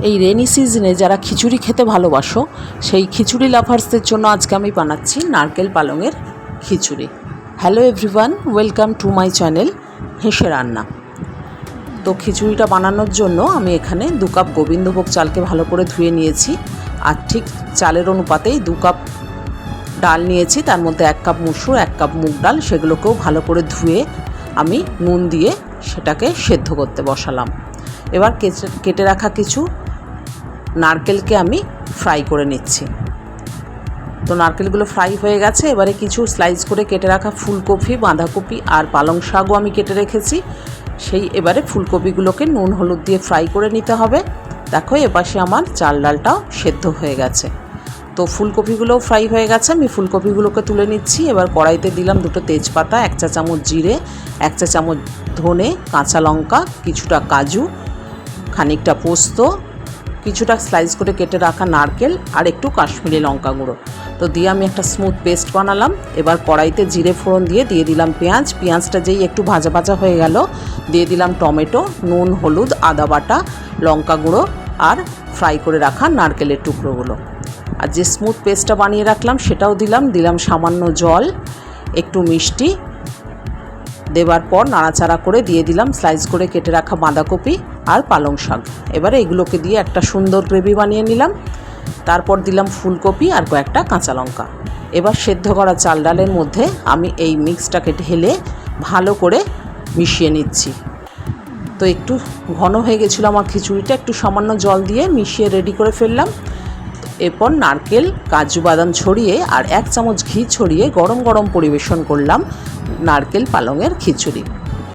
এই রেনি সিজনে যারা খিচুড়ি খেতে ভালোবাসো সেই খিচুড়ি লাভার্সদের জন্য আজকে আমি বানাচ্ছি নারকেল পালংয়ের khichuri. Hello everyone, welcome to my channel হেসে রান্না। তো খিচুড়িটা বানানোর জন্য আমি এখানে 2 কাপ গোবিন্দভোগ চালকে ভালো করে ধুয়ে নিয়েছি, আর ঠিক চালের অনুপাতেই 2 কাপ ডাল নিয়েছি, তার মধ্যে 1 কাপ মুসুর, 1 কাপ মুগ ডাল, সেগুলোকেও ভালো করে ধুয়ে আমি নুন দিয়ে সেটাকে সেদ্ধ করতে বসালাম। এবার কেটে রাখা কিছু নারকেলকে আমি ফ্রাই করে নিচ্ছি। তো নারকেলগুলো ফ্রাই হয়ে গেছে। এবারে কিছু স্লাইস করে কেটে রাখা ফুলকপি, বাঁধাকপি আর পালং শাকও আমি কেটে রেখেছি। এবারে ফুলকপিগুলোকে নুন হলুদ দিয়ে ফ্রাই করে নিতে হবে। দেখো এপাশে আমার চাল ডালটাও সেদ্ধ হয়ে গেছে। তো ফুলকপিগুলোও ফ্রাই হয়ে গেছে, আমি ফুলকপিগুলোকে তুলে নিচ্ছি। এবার কড়াইতে দিলাম 2টো তেজপাতা, 1 চা চামচ জিরে, 1 চা চামচ ধনে, কাঁচা লঙ্কা, কিছুটা কাজু, খানিকটা পোস্ত, কিছুটা স্লাইস করে কেটে রাখা নারকেল আর একটু কাশ্মীরি লঙ্কা গুঁড়ো। তো দিয়ে আমি একটা স্মুথ পেস্ট বানালাম। এবার কড়াইতে জিরে ফোড়ন দিয়ে দিলাম পেঁয়াজ। পেঁয়াজটা যেই একটু ভাজা ভাজা হয়ে গেল, দিয়ে দিলাম টমেটো, নুন, হলুদ, আদা বাটা, লঙ্কা গুঁড়ো আর ফ্রাই করে রাখা নারকেলের টুকরোগুলো। আর যে স্মুথ পেস্টটা বানিয়ে রাখলাম সেটাও দিলাম সামান্য জল, একটু মিষ্টি দেবার পর নাড়াচাড়া করে দিয়ে দিলাম স্লাইস করে কেটে রাখা বাঁধাকপি আর পালং শাক। এবারে এগুলোকে দিয়ে একটা সুন্দর গ্রেভি বানিয়ে নিলাম। তারপর দিলাম ফুলকপি আর কয়েকটা কাঁচা লঙ্কা। এবার সেদ্ধ করা চাল ডালের মধ্যে আমি এই মিক্সটাকে ঢেলে ভালো করে মিশিয়ে নিচ্ছি। তো একটু ঘন হয়ে গেছিলো আমার খিচুড়িটা, একটু সামান্য জল দিয়ে মিশিয়ে রেডি করে ফেললাম। এরপর নারকেল, কাজু বাদাম ছড়িয়ে আর 1 চামচ ঘি ছড়িয়ে গরম গরম পরিবেশন করলাম নারকেল পালংয়ের খিচুড়ি।